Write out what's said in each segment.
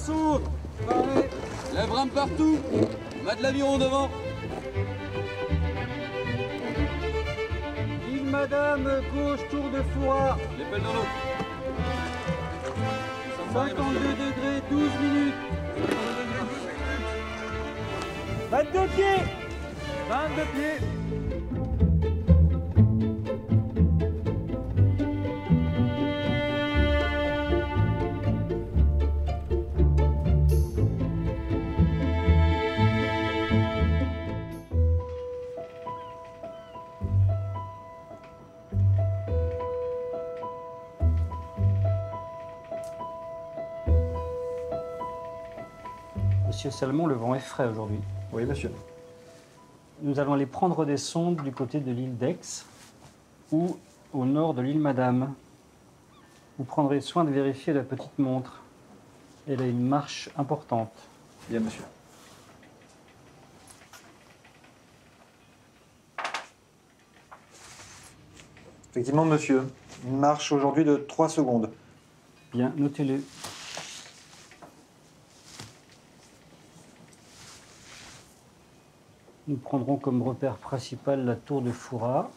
Poisson, paré. Lève rame partout. Mât l'aviron devant. Île Madame, gauche, tour de Foura. Les pelles dans l'eau. 52 degrés, 12 minutes. 22 pieds. 22 pieds. Monsieur Salmon, le vent est frais aujourd'hui. Oui, monsieur. Nous allons aller prendre des sondes du côté de l'île d'Aix ou au nord de l'île Madame. Vous prendrez soin de vérifier la petite montre. Elle a une marche importante. Bien, monsieur. Effectivement, monsieur. Une marche aujourd'hui de 3 secondes. Bien, notez-le. Nous prendrons comme repère principal la tour de Foura.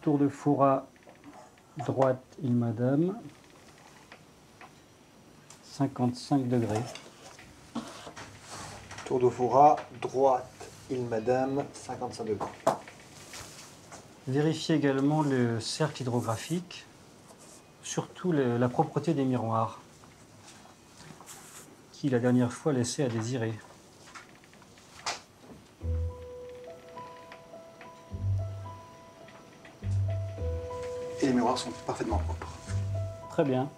Tour de Foura, droite, île Madame. 55 degrés. Tour de Foura, droite, île Madame, 55 degrés. Vérifiez également le cercle hydrographique, surtout la propreté des miroirs, qui la dernière fois laissait à désirer. Et les miroirs sont parfaitement propres. Très bien.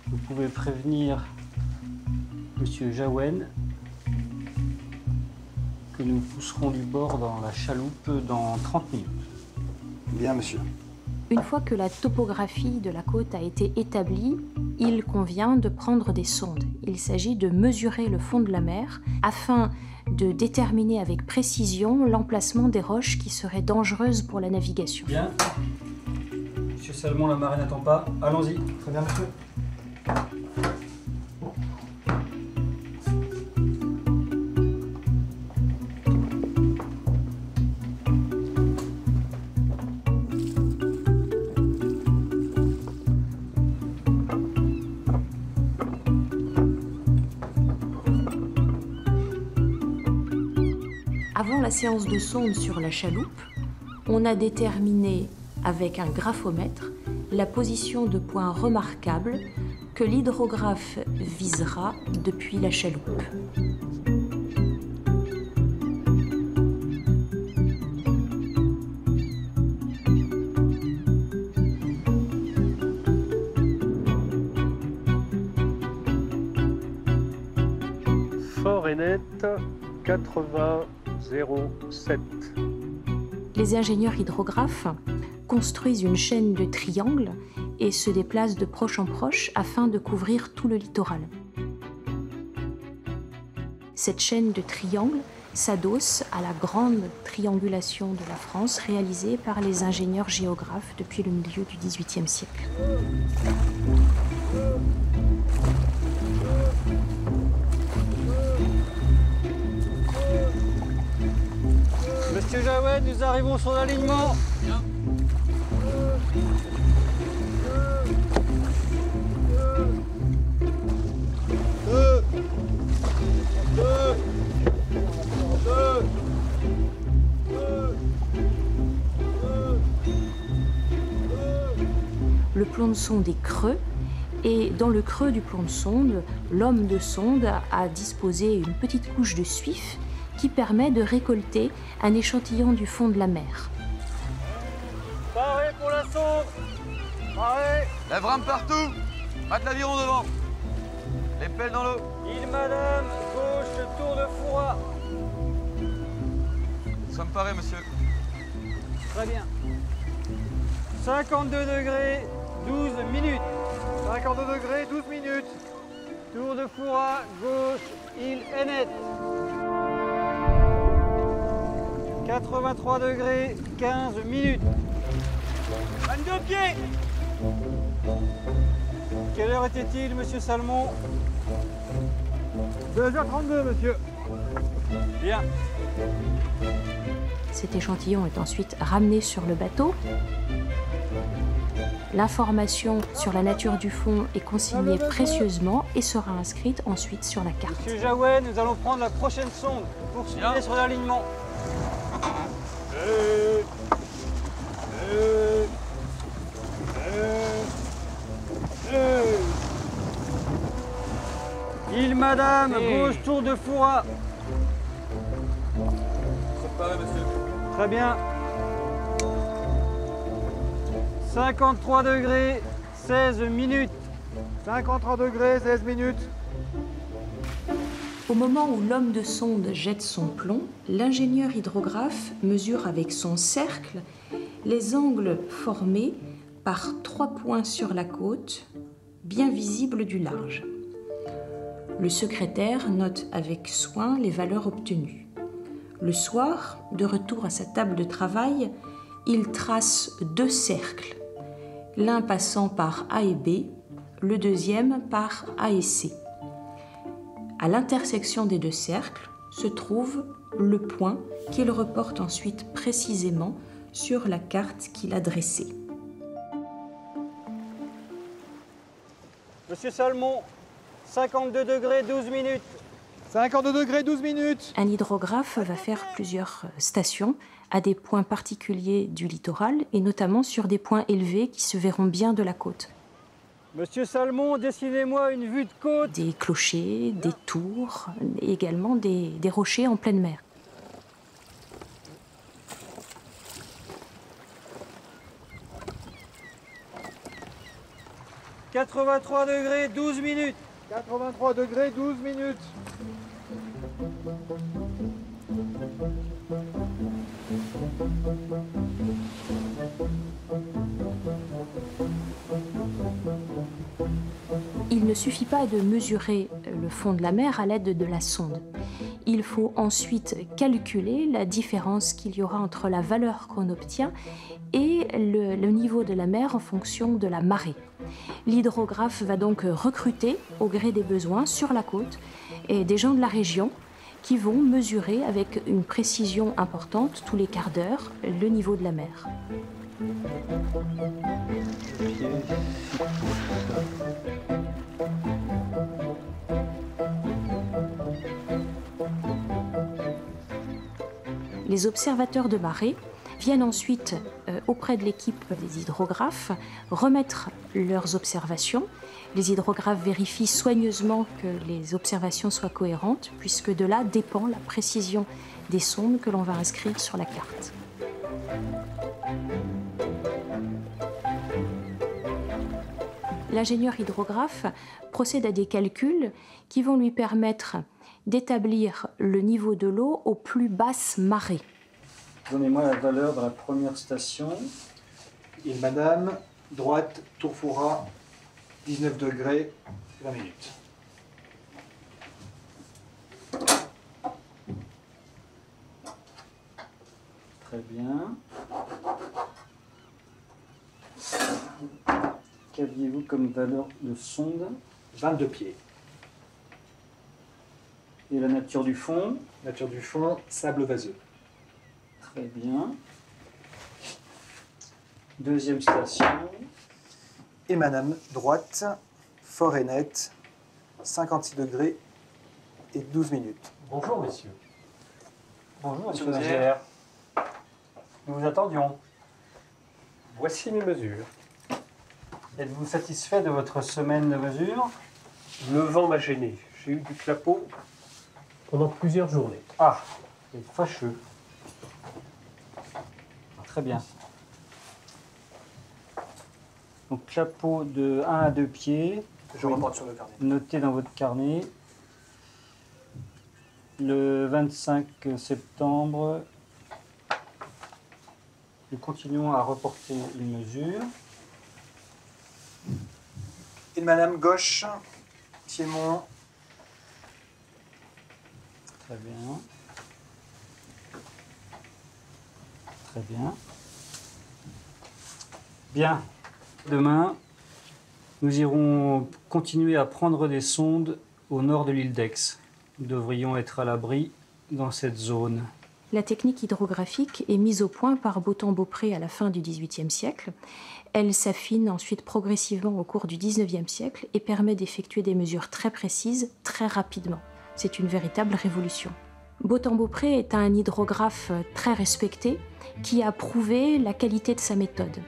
Vous pouvez prévenir Monsieur Jaouen que nous pousserons du bord dans la chaloupe dans 30 minutes. Bien, monsieur. Une fois que la topographie de la côte a été établie, il convient de prendre des sondes. Il s'agit de mesurer le fond de la mer afin de déterminer avec précision l'emplacement des roches qui seraient dangereuses pour la navigation. Bien. Monsieur Salmon, la marée n'attend pas. Allons-y. Très bien, monsieur. Avant la séance de sonde sur la chaloupe, on a déterminé avec un graphomètre la position de points remarquables que l'hydrographe visera depuis la chaloupe. Fort et net, 80,07. Les ingénieurs hydrographes construisent une chaîne de triangles et se déplacent de proche en proche afin de couvrir tout le littoral. Cette chaîne de triangles s'adosse à la grande triangulation de la France réalisée par les ingénieurs géographes depuis le milieu du XVIIIe siècle. Monsieur Jaouen, nous arrivons sur l'alignement. Bien. Le plomb de sonde est creux et dans le creux du plomb de sonde, l'homme de sonde a disposé une petite couche de suif qui permet de récolter un échantillon du fond de la mer. Paré pour la sonde. Paré. Lève rame partout. Mât l'aviron devant. Les pelles dans l'eau. Île Madame, gauche, tour de Foura. Nous sommes parés, monsieur. Très bien. 52 degrés, 12 minutes. 52 degrés, 12 minutes. Tour de Foura, gauche, île Hennet. 83 degrés, 15 minutes. 22 pieds. Quelle heure était-il, monsieur Salmon? 2h32, monsieur. Bien. Cet échantillon est ensuite ramené sur le bateau. L'information sur la nature du fond est consignée précieusement et sera inscrite ensuite sur la carte. Monsieur Jaouet, nous allons prendre la prochaine sonde. Poursuivez sur l'alignement. Île Madame, gauche, tour de Foura. Préparez, monsieur. Très bien. 53 degrés, 16 minutes. 53 degrés, 16 minutes. Au moment où l'homme de sonde jette son plomb, l'ingénieur hydrographe mesure avec son cercle les angles formés par 3 points sur la côte, bien visibles du large. Le secrétaire note avec soin les valeurs obtenues. Le soir, de retour à sa table de travail, il trace 2 cercles, l'un passant par A et B, le deuxième par A et C. À l'intersection des 2 cercles se trouve le point qu'il reporte ensuite précisément sur la carte qu'il a dressée. Monsieur Salmon, 52 degrés, 12 minutes. 52 degrés, 12 minutes. Un hydrographe va faire plusieurs stations à des points particuliers du littoral et notamment sur des points élevés qui se verront bien de la côte. Monsieur Salmon, dessinez-moi une vue de côte. Des clochers, des tours, et également des rochers en pleine mer. « 83 degrés, 12 minutes. 83 degrés, 12 minutes. Il ne suffit pas de mesurer le fond de la mer à l'aide de la sonde. Il faut ensuite calculer la différence qu'il y aura entre la valeur qu'on obtient et le niveau de la mer en fonction de la marée. L'hydrographe va donc recruter, au gré des besoins, sur la côte, et des gens de la région qui vont mesurer avec une précision importante, tous les quarts d'heure, le niveau de la mer. Les observateurs de marée viennent ensuite auprès de l'équipe des hydrographes remettre leurs observations. Les hydrographes vérifient soigneusement que les observations soient cohérentes, puisque de là dépend la précision des sondes que l'on va inscrire sur la carte. L'ingénieur hydrographe procède à des calculs qui vont lui permettre d'établir le niveau de l'eau aux plus basses marées. Donnez-moi la valeur de la première station. Île Madame, droite, tour Foura, 19 degrés, 20 minutes. Très bien. Qu'aviez-vous comme valeur de sonde? 22 pieds. Et la nature du fond? Nature du fond, sable vaseux. Très bien. Deuxième station. Et Madame, droite, fort et net, 56 degrés et 12 minutes. Bonjour, messieurs. Bonjour, Monsieur monsieur Nazière. Nazière. Nous vous attendions. Voici mes mesures. Êtes-vous satisfait de votre semaine de mesure? Le vent m'a gêné. J'ai eu du clapot pendant plusieurs journées. Ah, c'est fâcheux. Très bien. Donc, clapot de 1 à 2 pieds. Je reporte sur le carnet. Notez dans votre carnet. Le 25 septembre, nous continuons à reporter une mesure. Île Madame, gauche, Piémont. Très bien. Très bien. Bien. Demain, Nous irons continuer à prendre des sondes au nord de l'île d'Aix. Nous devrions être à l'abri dans cette zone. La technique hydrographique est mise au point par Bothand-Beaupré à la fin du XVIIIe siècle. Elle s'affine ensuite progressivement au cours du XIXe siècle et permet d'effectuer des mesures très précises, très rapidement. C'est une véritable révolution. Bothand-Beaupré est un hydrographe très respecté qui a prouvé la qualité de sa méthode.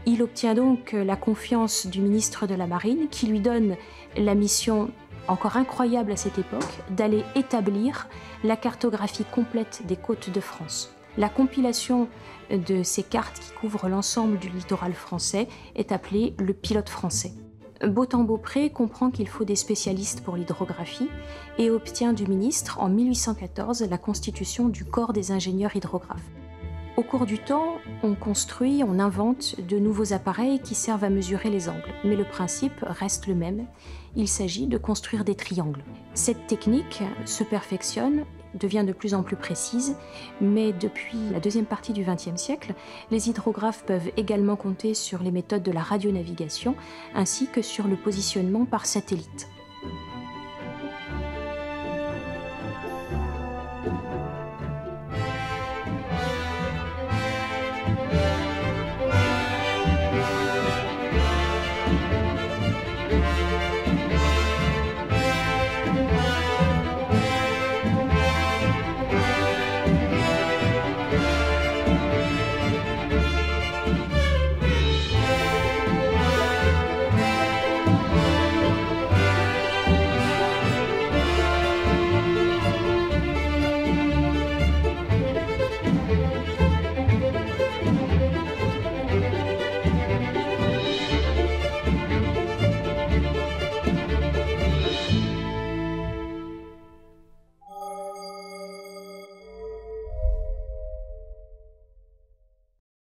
Il obtient donc la confiance du ministre de la Marine qui lui donne la mission, encore incroyable à cette époque, d'aller établir la cartographie complète des côtes de France. La compilation de ces cartes qui couvrent l'ensemble du littoral français est appelée le pilote français. Bothand-Beaupré comprend qu'il faut des spécialistes pour l'hydrographie et obtient du ministre en 1814 la constitution du corps des ingénieurs hydrographes. Au cours du temps, on construit, on invente de nouveaux appareils qui servent à mesurer les angles, mais le principe reste le même. Il s'agit de construire des triangles. Cette technique se perfectionne, devient de plus en plus précise, mais depuis la deuxième partie du XXe siècle, les hydrographes peuvent également compter sur les méthodes de la radionavigation ainsi que sur le positionnement par satellite.